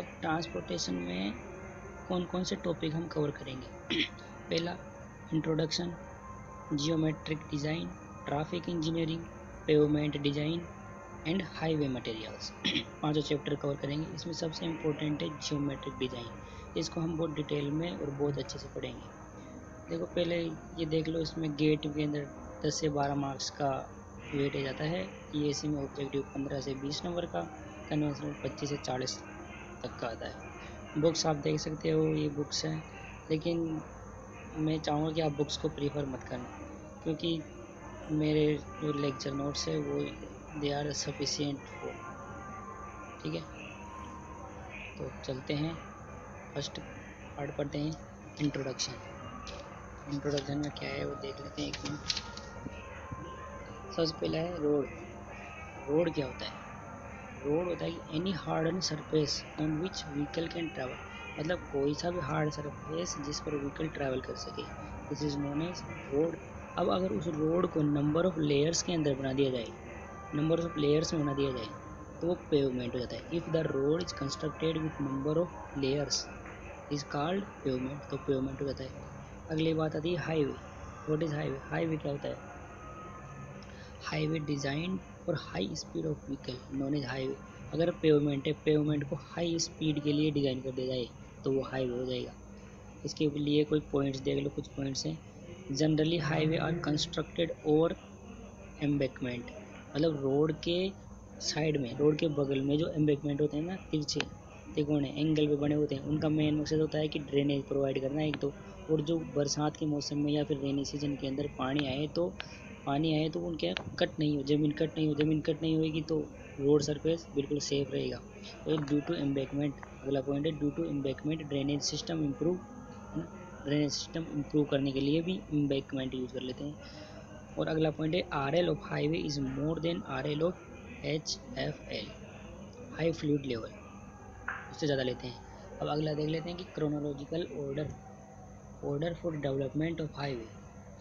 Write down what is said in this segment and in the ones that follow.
अब ट्रांसपोर्टेशन में कौन कौन से टॉपिक हम कवर करेंगे। पहला introduction, geometric design, traffic engineering, pavement design and highway materials. पांचों चैप्टर कवर करेंगे। इसमें सबसे इम्पोर्टेंट है जियोमेट्रिक डिज़ाइन। इसको हम बहुत डिटेल में और बहुत अच्छे से पढ़ेंगे। देखो पहले ये देख लो, इसमें गेट के अंदर 10 से 12 मार्क्स का वेटेज आता है। ईएसी में ऑब्जेक्टिव 15 से 20 नंबर का, कन्वेंशनल 25 से 40 तक का आता है। बुक्स आप देख सकते हो, ये बुक्स हैं, लेकिन मैं चाहूँगा कि आप बुक्स को प्रीफर मत करना, क्योंकि मेरे जो लेक्चर नोट्स है वो दे आर सफिशिएंट फॉर। ठीक है, तो चलते हैं, फर्स्ट पार्ट पढ़ते हैं, इंट्रोडक्शन। इंट्रोडक्शन में क्या है वो देख लेते हैं एक मिनट। सबसे पहला है रोड। रोड क्या होता है? रोड होता है कि any hard and surface on which vehicle can travel, मतलब कोई सा भी हार्ड सरफेस जिस पर व्हीकल ट्रैवल कर सके, this is known as road. अब अगर उस रोड को नंबर ऑफ लेयर्स के अंदर बना दिया जाए, नंबर ऑफ लेयर्स में बना दिया जाए, तो वो पेवमेंट हो जाता है। If the road is constructed with number of layers is called pavement, तो पेवमेंट हो जाता है। अगली बात आती है highway. What is highway? Highway क्या होता है? Highway design for high speed of vehicle known as highway. अगर पेवमेंट है, पेवमेंट को हाई स्पीड के लिए डिज़ाइन कर दिया जाए तो वो हाईवे हो जाएगा। इसके लिए कोई पॉइंट्स देख लो, कुछ पॉइंट्स हैं। Generally highway are constructed over embankment, मतलब रोड के साइड में, रोड के बगल में जो एम्बैकमेंट होते हैं ना, तिरछे तिकोने एंगल पे बने होते हैं, उनका मेन मकसद होता है कि ड्रेनेज प्रोवाइड करना एक तो। और जो बरसात के मौसम में या फिर रेनी सीजन के अंदर पानी आए तो उनके कट नहीं हो, ज़मीन कट नहीं होगी तो रोड सरफेस बिल्कुल सेफ रहेगा। तो ड्यू टू एम्बैकमेंट, अगला पॉइंट है due to embankment drainage system improve, है ना। ड्रेनेज सिस्टम इम्प्रूव करने के लिए भी एम्बैकमेंट यूज़ कर लेते हैं। और अगला पॉइंट है RL of highway is more than RL of HFL, high fluid level, उससे ज़्यादा लेते हैं। अब अगला देख लेते हैं कि chronological order for development of highway.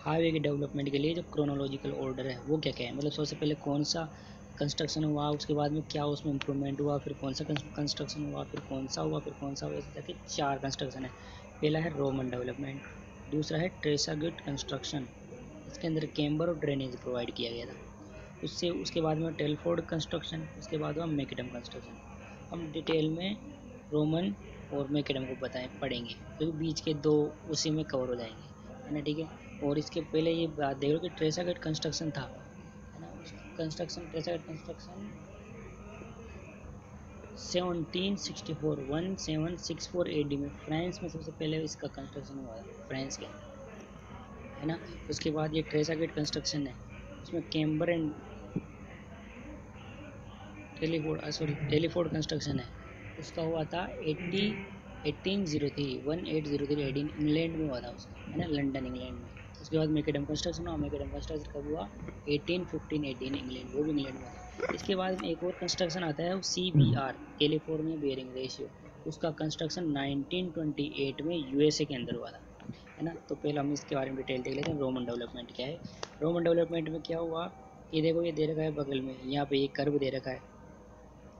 Highway के डेवलपमेंट के लिए जो क्रोनोलॉजिकल ऑर्डर है वो क्या क्या है, मतलब सबसे पहले कौन सा कंस्ट्रक्शन हुआ, उसके बाद में क्या उसमें इम्प्रूवमेंट हुआ, फिर कौन सा कंस्ट्रक्शन हुआ, फिर कौन सा हुआ, फिर कौन सा हुआ, ऐसे जाके 4 कंस्ट्रक्शन है। पहला है रोमन डेवलपमेंट, दूसरा है ट्रेसागिट कंस्ट्रक्शन, इसके अंदर कैम्बर और ड्रेनेज प्रोवाइड किया गया था। उसके बाद में टेलफोर्ड कंस्ट्रक्शन, उसके बाद में मैकडम कंस्ट्रक्शन। हम डिटेल में रोमन और मैकडम को पढ़ेंगे, क्योंकि बीच के दो उसी में कवर हो जाएंगे, है ना। ठीक है, और इसके पहले ये बात देख लो कि ट्रेसागिट कंस्ट्रक्शन था, है ना। ट्रेसागिट कंस्ट्रक्शन 1764 AD में फ्रांस में सबसे पहले इसका कंस्ट्रक्शन हुआ था, फ्रांस के अंदर, है ना। उसके बाद ये ट्रेसागिट कंस्ट्रक्शन है, उसमें कैम्बर एंड टेलीफोर्ड कंस्ट्रक्शन है, उसका हुआ था 1803 AD, इंग्लैंड में हुआ था उसका, है ना, लंदन इंग्लैंड में। उसके बाद मैकडम कंस्ट्रक्शन हुआ, मैकडम कंस्ट्रक्शन कब हुआ? 1815 AD इन इंग्लैंड, वो भी इंग्लैंड में था। इसके बाद में एक और कंस्ट्रक्शन आता है, CBR, कैलिफोर्निया बेयरिंग रेशियो, उसका कंस्ट्रक्शन 1928 में USA के अंदर हुआ था, है ना। तो पहले हम इसके बारे में डिटेल देख लेते हैं, रोमन डेवलपमेंट क्या है। रोमन डेवलपमेंट में क्या हुआ, ये देखो, ये दे रखा है बगल में, यहाँ पे एक कर्व दे रखा है।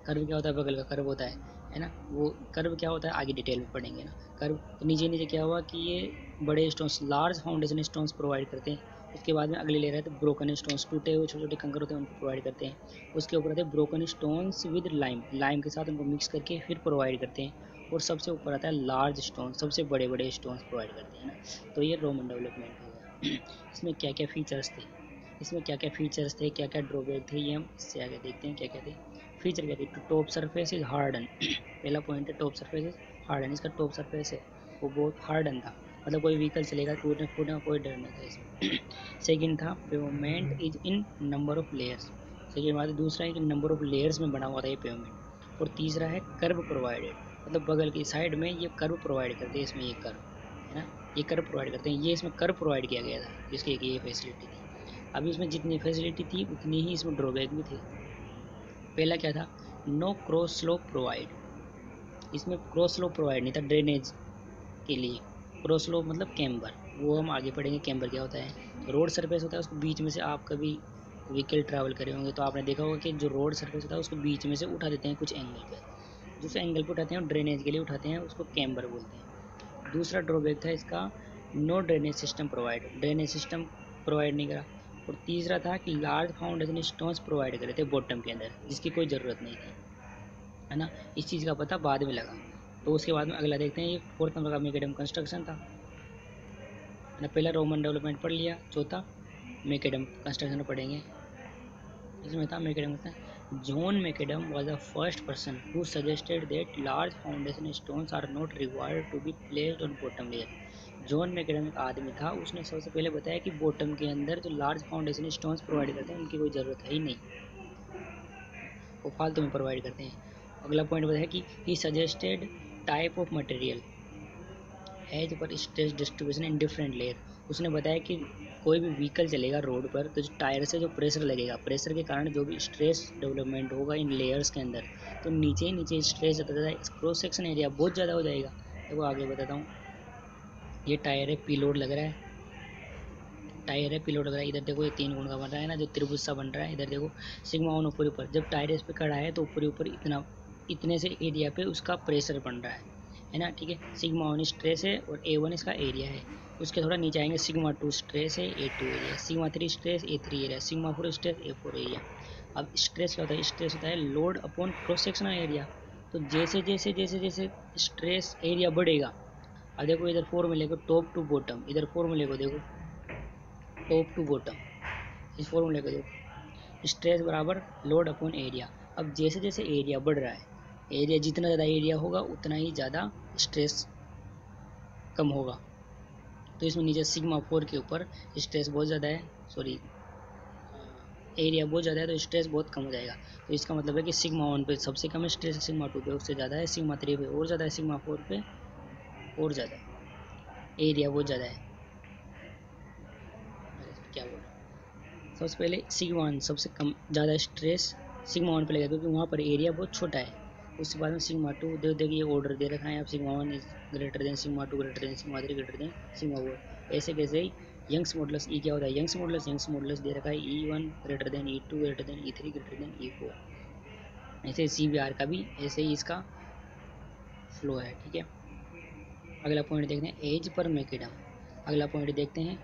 कर्व क्या होता है? बगल का कर्व होता है ना। वो कर्व क्या होता है आगे डिटेल में पढ़ेंगे ना। कर्व तो नीचे क्या हुआ कि ये बड़े stones, large foundation stones provide करते हैं। उसके बाद में अगले ले रहे थे ब्रोकन स्टोन्स, टूटे हुए छोटे छोटे कंकर होते हैं उनको प्रोवाइड करते हैं। उसके ऊपर आते हैं ब्रोकन स्टोन्स विद लाइम के साथ उनको मिक्स करके फिर प्रोवाइड करते हैं। और सबसे ऊपर आता है लार्ज स्टोन, सबसे बड़े बड़े स्टोन्स प्रोवाइड करते हैं ना। तो ये रोमन डेवलपमेंट हो गया। इसमें क्या क्या फीचर्स थे, क्या क्या ड्रॉबैक थे, ये हम इससे आगे देखते हैं क्या क्या थे। फीचर क्या थी? टॉप सरफेस इज हार्डन, पहला पॉइंट है टॉप सरफेस इज हार्डन। इसका टॉप सरफेस है वो बहुत हार्डन था, मतलब कोई व्हीकल चलेगा टूटने फूटने का कोई डर नहीं था इसमें। सेकंड था pavement is in number of layers, second बात दूसरा है कि नंबर ऑफ लेयर्स में बना हुआ था ये पेवमेंट। और तीसरा है कर्व प्रोवाइडेड, मतलब बगल की साइड में ये कर्व प्रोवाइड करते हैं, इसमें ये कर्व, है ना, ये कर्व प्रोवाइड करते हैं, ये इसमें कर्व प्रोवाइड किया गया था, जिसकी ये फैसिलिटी थी। अभी इसमें जितनी फैसिलिटी थी उतनी ही इसमें ड्रॉबैक भी थे। पहला क्या था? नो क्रॉस स्लोप प्रोवाइड, इसमें क्रॉस स्लोप प्रोवाइड नहीं था ड्रेनेज के लिए। क्रॉस स्लोप मतलब कैम्बर, वो हम आगे पढ़ेंगे कैम्बर क्या होता है। रोड सरफेस होता है, उसको बीच में से आप कभी व्हीकल ट्रैवल करे होंगे तो आपने देखा होगा कि जो रोड सरफेस होता है उसको बीच में से उठा देते हैं कुछ एंगल पे, जिस एंगल पे उठाते हैं ड्रेनेज के लिए उठाते हैं, उसको कैम्बर बोलते हैं। दूसरा ड्रॉबैक था इसका, no drainage system provide, drainage system provide नहीं करा। और तीसरा था कि लार्ज फाउंडेशन स्टोन्स प्रोवाइड करे थे बॉटम के अंदर, जिसकी कोई ज़रूरत नहीं थी, है ना। इस चीज़ का पता बाद में लगा। तो उसके बाद में अगला देखते हैं, ये फोर्थ नंबर का मैकेडम कंस्ट्रक्शन था, है ना। पहला रोमन डेवलपमेंट पढ़ लिया, चौथा मैकेडम कंस्ट्रक्शन पढ़ेंगे। इसमें था macadam John macadam was the first person who suggested that large foundation stones are not required to be placed on bottom layer। John macadam एक आदमी था, उसने सबसे पहले बताया कि बॉटम के अंदर जो लार्ज फाउंडेशन स्टोन्स प्रोवाइड करते हैं उनकी कोई ज़रूरत है ही नहीं, वो फालतू में प्रोवाइड करते हैं। अगला पॉइंट बताया कि he suggested type of material as per stress distribution in different layer. उसने बताया कि कोई भी व्हीकल चलेगा रोड पर तो जो टायर से जो प्रेशर लगेगा, प्रेशर के कारण जो भी स्ट्रेस डेवलपमेंट होगा इन लेयर्स के अंदर, तो नीचे ही नीचे स्ट्रेस होता है, क्रॉस सेक्शन एरिया बहुत ज़्यादा हो जाएगा। देखो आगे बताता हूँ, ये टायर है, पीलोड लग रहा है, टायर है, पीलोड लग रहा है। इधर देखो ये 3 गुण का बन रहा है ना, जो त्रिभुज सा बन रहा है। इधर देखो सिग्मा वन ऊपर ऊपर, जब टायर इस पर खड़ा है तो ऊपर ऊपर इतना, इतने से एरिया पे उसका प्रेशर बन रहा है ना, ठीक है। सिग्मा वन स्ट्रेस है और A1 इसका एरिया है। उसके थोड़ा नीचे आएंगे, सिग्मा टू स्ट्रेस है, A2 area, sigma three stress, A3 area, sigma four stress, A4 area. अब स्ट्रेस क्या होता है, स्ट्रेस होता है load upon cross sectional area. तो जैसे जैसे जैसे जैसे स्ट्रेस एरिया बढ़ेगा, अब देखो इधर फॉर्मूले को टॉप टू बॉटम, इधर फॉर्मूले को देखो टॉप टू बॉटम, इस फॉर्मूले को देखो, स्ट्रेस बराबर लोड अपॉन एरिया। अब जैसे जैसे एरिया बढ़ रहा है, एरिया जितना ज़्यादा एरिया होगा उतना ही ज़्यादा स्ट्रेस कम होगा। तो इसमें नीचे सिग्मा फोर के ऊपर स्ट्रेस बहुत ज़्यादा है, सॉरी एरिया बहुत ज़्यादा है, तो स्ट्रेस बहुत कम हो जाएगा। तो इसका मतलब है कि सिग्मा वन पे सबसे कम स्ट्रेस है, सिग्मा टू पे उससे ज़्यादा है, सिग्मा थ्री पे और ज़्यादा है, सिग्मा फोर पे और ज़्यादा है, एरिया बहुत ज़्यादा है। क्या बोल रहा हूँ, सबसे पहले सिग्मा वन सबसे कम ज़्यादा स्ट्रेस सिग्मा वन पे लगेगा, क्योंकि वहाँ पर एरिया बहुत छोटा है। उसके बाद में सिग्मा टू देखिए ऑर्डर दे रखा है, आप sigma one is greater than sigma two, greater than sigma three, greater than sigma four. ऐसे कैसे ही यंग्स मॉडुलस ई क्या होता है, यंग्स मॉडुलस दे रखा है E1 greater than E2 greater than E3 greater than E4। ऐसे CBR का भी ऐसे ही इसका फ्लो है, ठीक है। अगला पॉइंट देखते हैं, एज पर मैकेडम। अगला पॉइंट देखते हैं,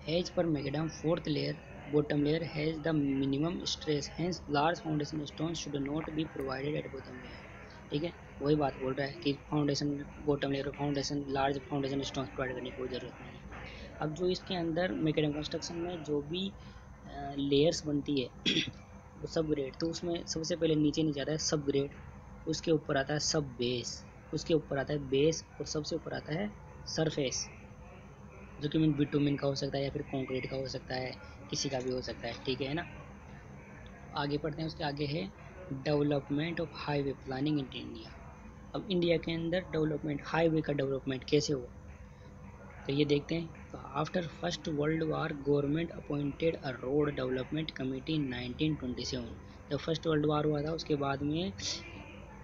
as per macadam fourth layer bottom layer has the minimum stress, hence large foundation stone should not be provided at bottom layer. ठीक है, वही बात बोल रहा है कि foundation bottom layer foundation large foundation stone provide करने की कोई ज़रूरत नहीं है। अब जो इसके अंदर मैकेडम कंस्ट्रक्शन में जो भी लेयर्स बनती है वो सब ग्रेड, तो उसमें सबसे पहले नीचे नीचे आता है सब ग्रेड, उसके ऊपर आता है सब बेस, उसके ऊपर आता है बेस, और सबसे ऊपर आता है सरफेस, जो कि मीन बिटुमिन का हो सकता है या फिर कंक्रीट का हो सकता है, किसी का भी हो सकता है, ठीक है ना। आगे पढ़ते हैं, उसके आगे है development of highway planning in India. अब इंडिया के अंदर डेवलपमेंट, हाईवे का डेवलपमेंट कैसे हुआ, तो ये देखते हैं। तो after first world war government appointed a road development committee in 1927। जब फर्स्ट वर्ल्ड वार हुआ था उसके बाद में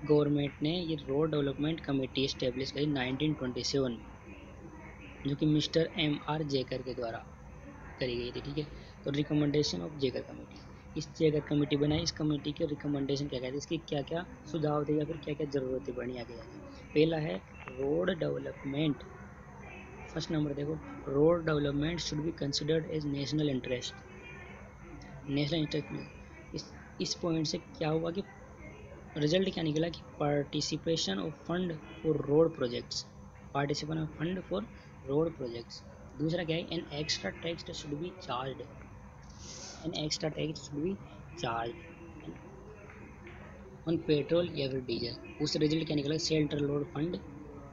गवर्नमेंट ने ये रोड डेवलपमेंट कमेटी इस्टेब्लिश करी 1927 में, जो कि मिस्टर M.R. जेकर के द्वारा करी गई थी, ठीक है। तो रिकमेंडेशन ऑफ जेकर कमेटी, इस जेकर कमेटी बनाई, इस कमेटी के रिकमेंडेशन क्या कहते हैं, इसकी क्या क्या सुझाव थे या फिर क्या क्या ज़रूरतें बढ़ी आगे जाके। पहला है रोड डेवलपमेंट, फर्स्ट नंबर देखो, road development should be considered as national interest, national interest में इस पॉइंट से क्या हुआ कि रिजल्ट क्या निकला कि participation of fund for road projects, participation of fund for road projects. दूसरा क्या है, an extra tax should be charge, an extra tax should be charge on petrol या फिर डीजल। उस रिजल्ट क्या निकला, सेंट्रल रोड फंड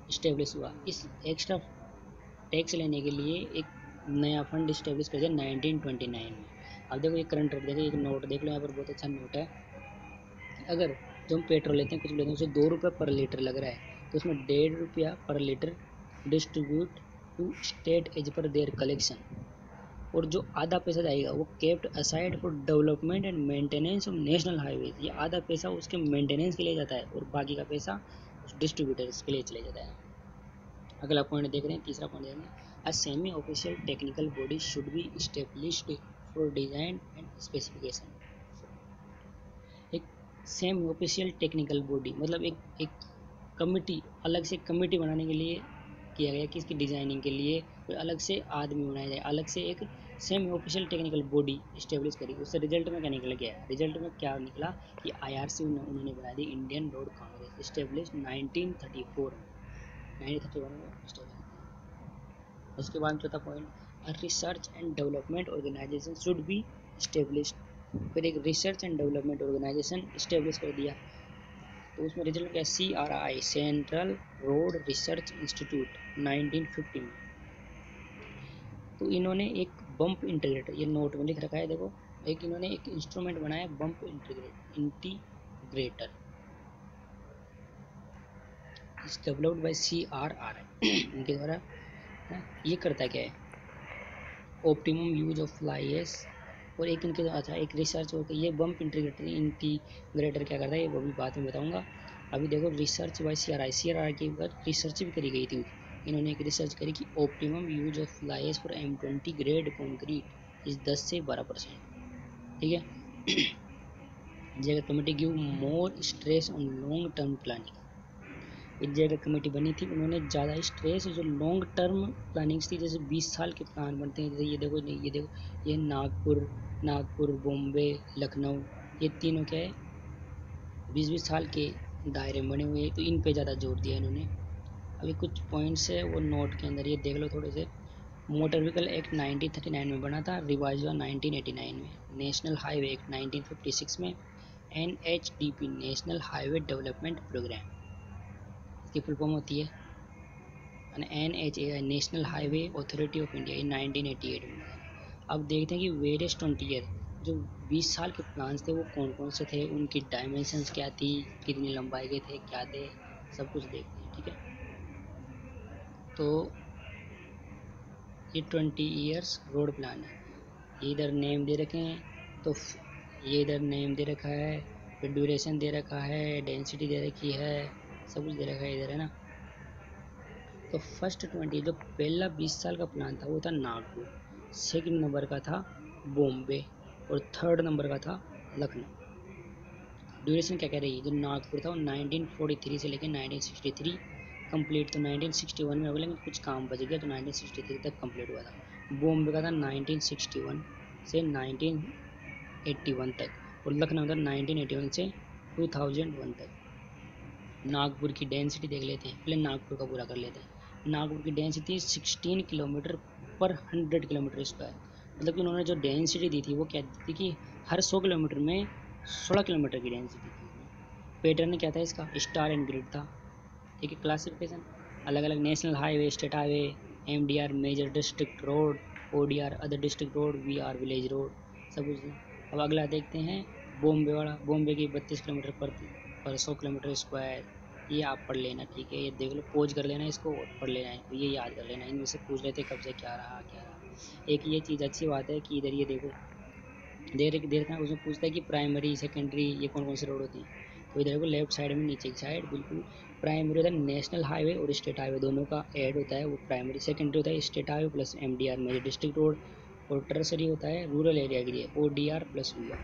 इस्टेब्लिश हुआ। इस एक्स्ट्रा टैक्स लेने के लिए एक नया फंड इस्टेब्लिश कर दिया 1929 में। अब देखो ये करंट रेट देखो, एक नोट देख लो यहाँ पर, बहुत अच्छा नोट है। अगर जो हम पेट्रोल लेते हैं, कुछ लेते हैं, उसे 2 रुपये पर लीटर लग रहा है, तो उसमें 1.5 रुपया per litre distribute to state as per their collection, और जो आधा पैसा जाएगा वो kept aside for development and maintenance of national highways. ये आधा पैसा उसके मेंटेनेंस के लिए जाता है और बाकी का पैसा उस डिस्ट्रीब्यूटर्स के लिए चले जाता है। अगला पॉइंट देख रहे हैं, तीसरा पॉइंट देख रहे हैं, a semi official technical body should be established for design and specification. एक सेम ऑफिशियल टेक्निकल बॉडी, मतलब एक कमिटी, अलग से कमिटी बनाने के लिए किया गया कि इसकी डिजाइनिंग के लिए कोई अलग से आदमी बनाया जाए, अलग से एक semi official technical body establish करी। उससे रिजल्ट में क्या निकल गया, रिजल्ट में क्या निकला कि IRC उन्होंने बना दी, इंडियन रोड कांग्रेस, इस्टेब्लिश 1934 में, 1931 में इस्टेब्लिश। उसके बाद चौथा point, research and development organization should be established. फिर एक research and development organization establish कर दिया, तो उसमें रिजल्ट क्या, CRI, central road research institute, 1950 में। तो इन्होंने एक बम्प इंटीग्रेटर, ये नोट में लिख रखा है देखो, एक इन्होंने एक इंस्ट्रूमेंट बनाया bump integrator is developed by CRI इनके द्वारा। ये करता क्या है, ऑप्टिमम यूज ऑफ फ्लाईएस। और एक इनके, अच्छा एक रिसर्च होकर ये बम्प इंटीग्रेटर क्या करता है, ये वो भी बाद में बताऊंगा। अभी देखो रिसर्च बाय CRI के ऊपर रिसर्च भी करी गई थी। इन्होंने एक रिसर्च करी कि optimum use of fly ash for M20 grade concrete is 10 से 12%। ठीक है। जगह committee give more stress on long term planning. एक जगह कमेटी बनी थी, उन्होंने ज़्यादा स्ट्रेस जो लॉन्ग टर्म प्लानिंग्स थी, जैसे 20 साल के प्लान बनते हैं, जैसे ये देखो, ये नागपुर, बॉम्बे, लखनऊ, ये तीनों क्या है 20-20 साल के दायरे में बने हुए हैं, तो इन पे ज़्यादा जोर दिया इन्होंने। अभी कुछ पॉइंट्स है वो नोट के अंदर, ये देख लो थोड़े से। मोटर व्हीकल एक्ट 1939 में बना था, रिवाइज हुआ 1989 में। नेशनल हाईवे एक्ट 1956 में। NHDP, national highway development programme, इसकी फुल फॉर्म होती है। NHAI, national highway authority of India, in 1988 में। अब देखते हैं कि वेरियस 20 ईयर जो 20 साल के प्लान्स थे वो कौन कौन से थे, उनकी डायमेंशंस क्या थी, कितनी लंबाई के थे, क्या थे, सब कुछ देखते हैं। ठीक है, तो ये 20 ईयर्स रोड प्लान है। ये इधर नेम दे रखे हैं, तो ये इधर नेम दे रखा है, फिर ड्यूरेशन दे रखा है, डेंसिटी दे रखी है, सब कुछ दे रखा है इधर, है ना। तो फर्स्ट 20, जो पहला 20 साल का प्लान था वो था नागपुर, सेकंड नंबर का था बॉम्बे, और थर्ड नंबर का था लखनऊ। ड्यूरेशन क्या कह रही है, जो नागपुर था वो 1943 से लेकर 1963 कंप्लीट, तो 1961 में हो गया, लेकिन कुछ काम बच गया तो 1963 तक कंप्लीट हुआ था। बॉम्बे का था 1961 से 1981 तक, और लखनऊ था 1981 से 2001 तक। नागपुर की डेंसिटी देख लेते हैं, पहले नागपुर का पूरा कर लेते हैं। नागपुर की डेंसिटी 16 किलोमीटर पर 100 किलोमीटर स्क्वायर, मतलब कि उन्होंने जो डेंसिटी दी थी वो क्या दी थी कि हर 100 किलोमीटर में 16 किलोमीटर की डेंसिटी थी। पैटर्न क्या था इसका, स्टार एंड ग्रिड था। ठीक है, क्लासिफिकेशन अलग अलग, national highway, state highway, MDR major district road, ODR other district road, VR village road, सब कुछ। अब अगला देखते हैं बॉम्बे वाला। बॉम्बे की 32 किलोमीटर पर 100 किलोमीटर स्क्वायर, ये आप पढ़ लेना। ठीक है, ये देख लो, पोज कर लेना इसको और पढ़ लेना है, ये याद कर लेना। इनमें से पूछ लेते कब से क्या रहा क्या रहा। एक ये चीज़ अच्छी बात है कि इधर ये देखो देर का उसमें पूछता है कि प्राइमरी सेकेंडरी ये कौन कौन से रोड होते हैं। तो इधर को लेफ्ट साइड में नीचे की साइड बिल्कुल प्राइमरी होता है नेशनल हाईवे और स्टेट हाईवे दोनों का ऐड होता है, वो प्राइमरी। सेकेंडरी होता है state highway plus MDR major district road, और टर्सरी होता है रूरल एरिया के लिए ODR प्लस VR।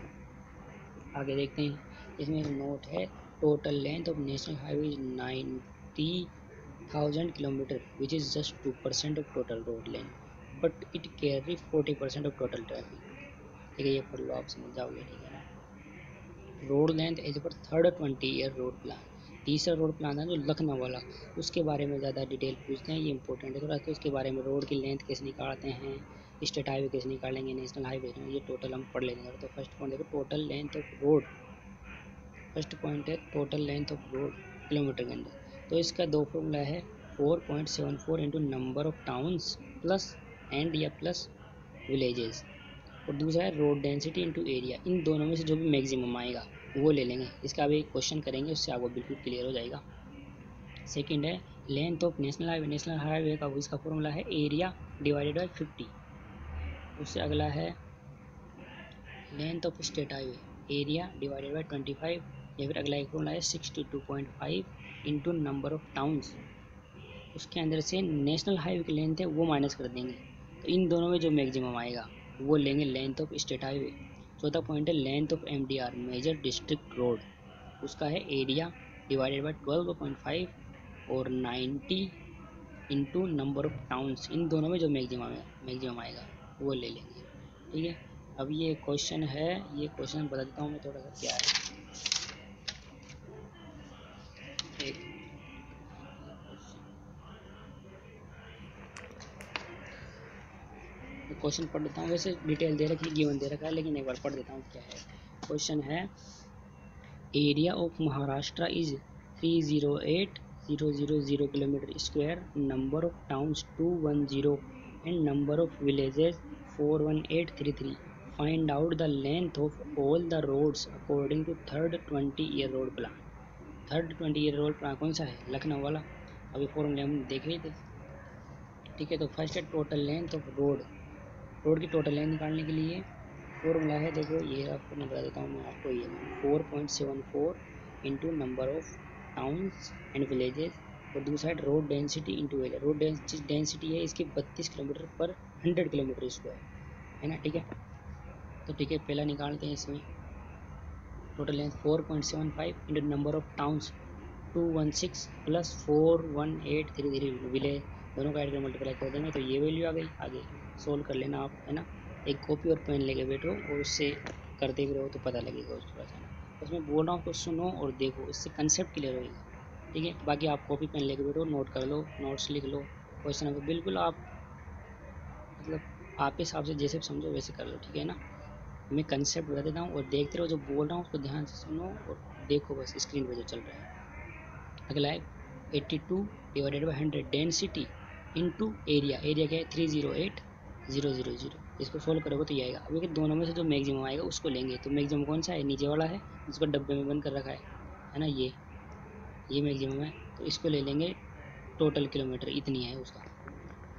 आगे देखते हैं, इसमें एक नोट है, total length of national highway is 90,000 kilometre which is just 2% of total road length, but it carry 40% of total traffic. ठीक है, ये पढ़ लो, आप समझ जाओगे। ठीक है ना। Road length as per third 20 year road plan. तीसरा रोड प्लान है जो लखनऊ वाला, उसके बारे में ज़्यादा डिटेल पूछते हैं, ये इंपॉर्टेंट है थोड़ा। तो उसके बारे में रोड की लेंथ कैसे निकालते हैं, स्टेट हाईवे कैसे निकालेंगे, नेशनल हाईवे, ये टोटल हम पढ़ लेंगे। तो फर्स्ट पॉइंट देखो, total length of road. First point है total length of road kilometre के अंदर। तो इसका दो फॉर्मूला है, 4.74 into number of towns plus and या प्लस विलेजेस, और दूसरा है रोड डेंसिटी इनटू एरिया। इन दोनों में से जो भी मैक्सिमम आएगा वो ले लेंगे। इसका अभी एक क्वेश्चन करेंगे, उससे आपको बिल्कुल क्लियर हो जाएगा। सेकंड है length of national highway. National highway का इसका फॉर्मूला है एरिया डिवाइडेड बाई 50। उससे अगला है length of state highway, area divided by 25। या फिर अगला एक फॉर्मूला है 62.5 इंटू नंबर ऑफ टाउन्स। उसके अंदर से नेशनल हाईवे की लेंथ है वो माइनस कर देंगे, तो इन दोनों में जो मैक्सिमम आएगा वो लेंगे लेंथ ऑफ स्टेट हाईवे। चौथा पॉइंट है length of MDR major district road. उसका है एरिया डिवाइडेड बाई 12.5 और 90 इंटू नंबर ऑफ टाउन्स, इन दोनों में जो मैक्सिमम आएगा वो ले लेंगे। ठीक है, अब ये क्वेश्चन है, ये क्वेश्चन बता देता हूँ मैं थोड़ा सा क्या है। एक क्वेश्चन पढ़ देता हूँ, वैसे डिटेल दे रखी गिवन दे रखा है, लेकिन एक बार पढ़ देता हूँ क्या है। क्वेश्चन है area of Maharashtra is 308,000 kilometre square, number of towns 210 and number of villages 41833। Find out the length of all the roads according to third 20 year road plan. Third 20 year road plan कौन सा है? लखनऊ वाला। अभी फॉर्मूले हम देख रहे थे। ठीक है, तो फर्स्ट है total length of road. Road की टोटल लेंथ निकालने के लिए फॉर्मूला है, देखो ये आपको मैं बता देता हूँ मैं आपको, ये 4.74 into number of towns and villages, और दूसरा है road density into area. Road density है इसकी 32 किलोमीटर पर 100 किलोमीटर स्क्वायर, है ना। ठीक है, तो ठीक है पहला निकालते हैं। इसमें total length 4.75 into number of towns 216 plus 41833 village, दोनों का ऐड कर मल्टीप्लाई कर देंगे तो ये वैल्यू आ गई। आगे सोल्व कर लेना आप, है ना। एक कॉपी और पेन लेके बैठो और उससे करते भी रहो तो पता लगेगा उस थोड़ा सा ना। बस मैं बोल रहा हूँ तो सुनो और देखो, इससे कंसेप्ट क्लियर होगा। ठीक है, बाकी आप कॉपी पेन लेके बैठो, नोट कर लो, नोट्स लिख लो, क्वेश्चन को बिल्कुल आप मतलब आपके हिसाब से जैसे समझो वैसे कर लो। ठीक है ना, मैं कंसेप्ट बता देता हूँ और देखते रहो, जो बोल रहा हूँ उसको ध्यान से सुनो और देखो बस स्क्रीन पे जो चल रहा है। अगला है 82 divided by 100 density into area. Area क्या है? 308,000। इसको सोल्व करोगे तो ये आएगा। अभी दोनों में से जो मैक्सिमम आएगा उसको लेंगे, तो मैक्सिमम कौन सा है? नीचे वाला है जिसको डब्बे में बंद कर रखा है ना, ये मैक्सिमम है, तो इसको ले लेंगे। टोटल किलोमीटर इतनी है उसका।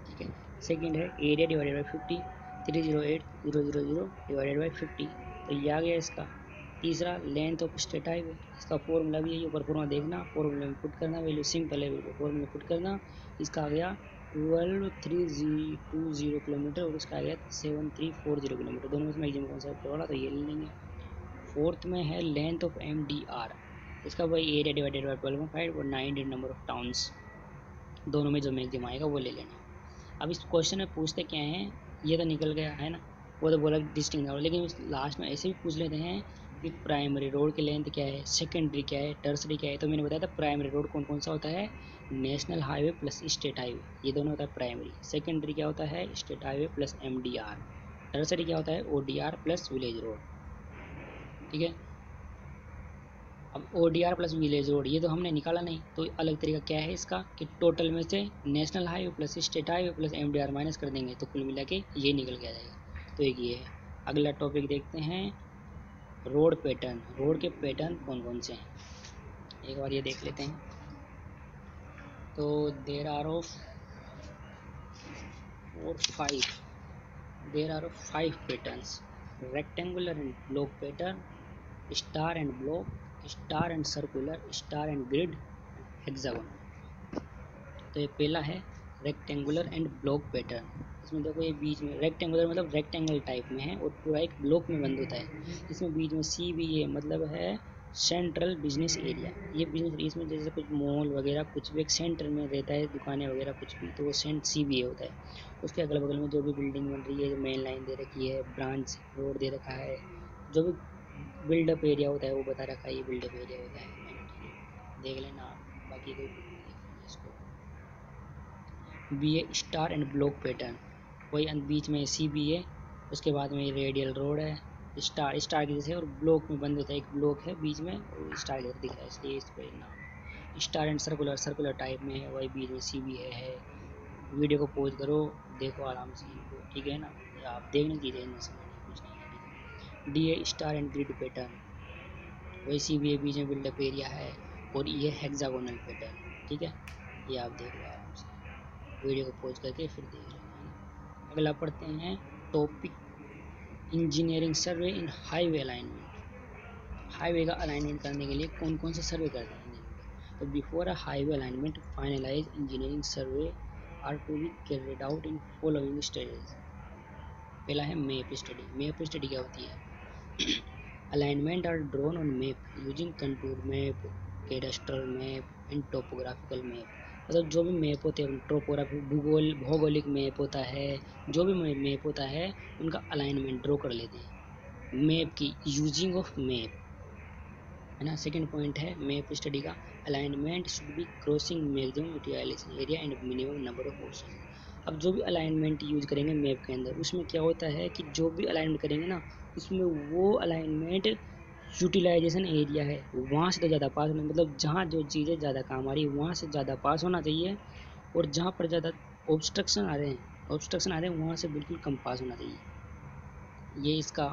ठीक है, सेकेंड है area divided by 50, 308,000 divided by 50, तो ये आ गया इसका। तीसरा लेंथ ऑफ स्ट्रेट हाईवे, इसका फॉर्मूला भी है, ऊपर फॉर्मूला देखना, फॉर्मूले में पुट करना, वैल्यू सिंपल है बिल्कुल, फॉर्मूले में पुट करना। इसका आ गया 12,320 किलोमीटर और इसका आ गया 7,340 किलोमीटर। दोनों में से मैक्सिमम कौन सा है ऊपर वाला, तो ये ले लेंगे। फोर्थ में है लेंथ ऑफ MDR, इसका वही एरिया डिवाइडेड बाई 12.5 और 9 नंबर ऑफ टाउन्स, दोनों में जो मैक्सिमम आएगा वो ले लेना। अब इस क्वेश्चन में पूछते क्या हैं, ये तो निकल गया है ना, वो तो बोला डिस्टिंक्ट, लेकिन लास्ट में ऐसे भी पूछ लेते हैं कि प्राइमरी रोड की लेंथ क्या है, सेकेंडरी क्या है, टर्सरी क्या है। तो मैंने बताया था प्राइमरी रोड कौन कौन सा होता है, national highway plus state highway, ये दोनों होता है प्राइमरी। सेकेंडरी क्या होता है? State highway plus MDR। Tertiary क्या होता है? ODR plus village road. ठीक है, अब ODR प्लस विलेज रोड ये तो हमने निकाला नहीं, तो अलग तरीका क्या है इसका कि टोटल में से national highway plus state highway plus MDR minus कर देंगे तो कुल मिला के ये निकल के आ जाएगा। तो एक ये है। अगला टॉपिक देखते हैं रोड पैटर्न। रोड के पैटर्न कौन कौन से हैं एक बार ये देख लेते हैं। तो there are of 5 patterns, rectangular and block pattern, star and block, star and circular, star and grid, hexagonal. तो ये पहला है रेक्टेंगुलर एंड ब्लॉक पैटर्न। इसमें देखो ये बीच में रेक्टेंगुलर मतलब रेक्टेंगल टाइप में है और पूरा एक ब्लॉक में बंद होता है। इसमें बीच में CBA मतलब है सेंट्रल बिजनेस एरिया। ये बिजनेस इसमें जैसे कुछ मॉल वगैरह कुछ भी एक सेंटर में रहता है, दुकानें वगैरह कुछ भी, तो वो CBA होता है। उसके अगल बगल में जो भी बिल्डिंग बन रही है, जो मेन लाइन दे रखी है, ब्रांच रोड दे रखा है, जो भी बिल्डअप एरिया होता है वो बता रखा है, ये बिल्डअप एरिया होता है ना। ठीक है, देख लेना आप, बाकी कोई देख लेना इसको। BA star and block pattern, वही बीच में CBA, उसके बाद में रेडियल रोड है, स्टार स्टार की जैसे, और ब्लॉक में बंद होता है, एक ब्लॉक है बीच में और स्टार जैसा दिख रहा है इसलिए इसको नाम। Star and circular, circular type में है, वही बीच में CBA है। वीडियो को पॉज करो, देखो आराम से इनको, ठीक है ना, आप देखने की चीज़ें नहीं समझनी कुछ नहीं है। ठीक है, DA star and grid pattern, वही CBA बीच में बिल्डअप एरिया है, और ये हेक्सागोनल पैटर्न। ठीक है, ये आप देख लो आराम से, वीडियो को पॉज करके फिर देख लेना, है ना। अगला पढ़ते हैं टॉपिक इंजीनियरिंग सर्वे इन हाईवे अलाइनमेंट। हाईवे का अलाइनमेंट करने के लिए कौन कौन से सर्वे करते हैं इंजीनियर। तो before a highway alignment finalise engineering survey are to be carried out in following stages. पहला है मैप स्टडी। मैप स्टडी क्या होती है? Alignment are drawn on map using contour map, cadastral map and topographical map। मतलब जो भी map होते हैं टोपोग्राफी भौगोलिक मैप होता है, जो भी मैप होता है उनका अलाइनमेंट ड्रॉ कर लेते हैं मैप की यूजिंग ऑफ मैप, है ना। सेकंड पॉइंट है मैप स्टडी का, alignment should be crossing maximum utilisation area and minimum number of portion. अब जो भी अलाइनमेंट यूज करेंगे मैप के अंदर, उसमें क्या होता है कि जो भी अलाइनमेंट करेंगे ना, उसमें वो अलाइनमेंट यूटिलाइजेशन एरिया है वहाँ से तो ज़्यादा पास होना, मतलब जहाँ जो चीज़ें ज़्यादा काम आ रही है वहाँ से ज़्यादा पास होना चाहिए, और जहाँ पर ज़्यादा ऑब्स्ट्रक्शन आ रहे हैं वहाँ से बिल्कुल कम पास होना चाहिए। ये इसका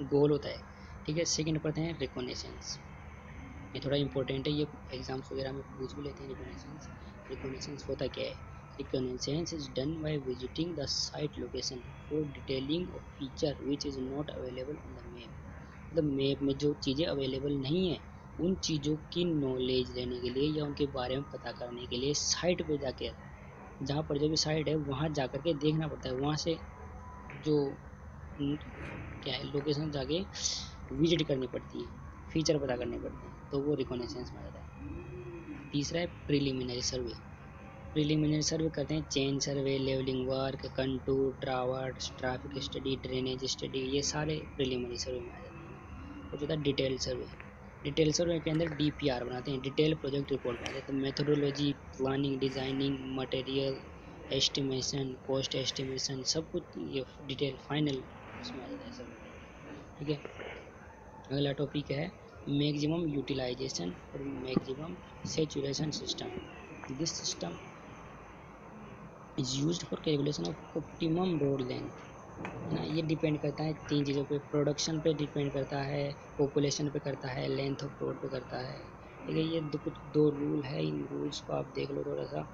गोल होता है, ठीक है। सेकंड पढ़ते हैं रिकॉग्निशंस, ये थोड़ा इंपॉर्टेंट है, ये एग्जाम्स वगैरह में पूछ भी लेते हैं। रिकॉग्निशंस होता क्या है? Recognitions is done by visiting the site location for detailing of feature which is not available on the map. मतलब मैप में जो चीज़ें अवेलेबल नहीं है उन चीज़ों की नॉलेज लेने के लिए या उनके बारे में पता करने के लिए साइट पे जाकर, जहाँ पर जो भी साइट है वहाँ जा कर के देखना पड़ता है, वहाँ से जो क्या है लोकेशन जाके विजिट करनी पड़ती है, फीचर पता करने पड़ते हैं, तो वो रिकॉग्निशंस में आ जाता है। तीसरा है प्रिलिमिनरी सर्वे। प्रिलिमिनरी सर्वे करते हैं chain survey, levelling work, contour, traverse, traffic study, drainage study, ये सारे प्रिलिमिनरी सर्वे में आ जाते हैं। और जो था डिटेल सर्वे, डिटेल सर्वे के अंदर DPR बनाते हैं, डिटेल प्रोजेक्ट रिपोर्ट बनाते हैं। तो methodology, planning, designing, material estimation, cost estimation, सब कुछ ये डिटेल फाइनल उसमें आ जाता है सर्वे में, ठीक है। अगला टॉपिक है मैक्सिमम यूटिलाइजेशन और maximum saturation system. This system is used for calculation of optimum road length, है ना। ये डिपेंड करता है तीन चीज़ों पे, प्रोडक्शन पे डिपेंड करता है, पॉपुलेशन पे करता है, लेंथ ऑफ रोड पे करता है, ठीक है। ये कुछ दो रूल है, इन रूल्स को आप देख लो थोड़ा सा।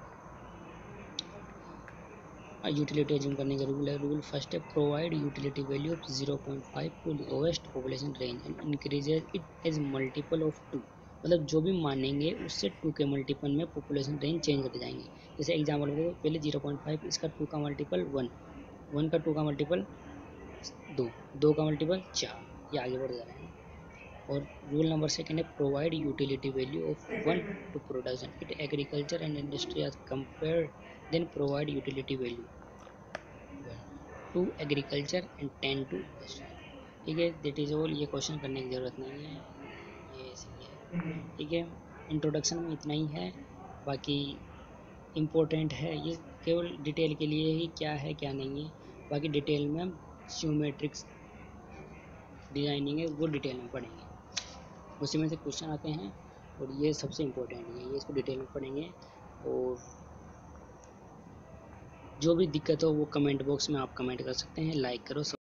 यूटिलिटी एज्यूम करने का रूल है, रूल फर्स्ट है provide utility value of 0.5 to lowest population range and increases it as multiple of 2। मतलब जो भी मानेंगे उससे 2 के मल्टीपल में पॉपुलेशन रेंज चेंज करते जाएंगे। जैसे एग्जाम्पल में देखो, पहले 0.5, इसका 2 का मल्टीपल 1, 1 का 2 का मल्टीपल 2, 2 का मल्टीपल 4, ये आगे बढ़ जा रहे हैं। और रूल नंबर सेकंड है provide utility value of 1 to production it agriculture and industry as compare, then provide utility value 1 to agriculture and 10 to industry, ठीक है। दैट इज ऑल, ये क्वेश्चन करने की ज़रूरत नहीं है, ये इसलिए है, ठीक है। इंट्रोडक्शन में इतना ही है, बाकी इम्पोर्टेंट है ये केवल डिटेल के लिए ही, क्या है क्या नहीं है। बाकी डिटेल में हम ज्योमेट्रिक्स डिजाइनिंग है वो डिटेल में पढ़ेंगे, उसी में से क्वेश्चन आते हैं, और ये सबसे इम्पोर्टेंट है, ये इसको डिटेल में पढ़ेंगे। और जो भी दिक्कत हो वो कमेंट बॉक्स में आप कमेंट कर सकते हैं, लाइक करो।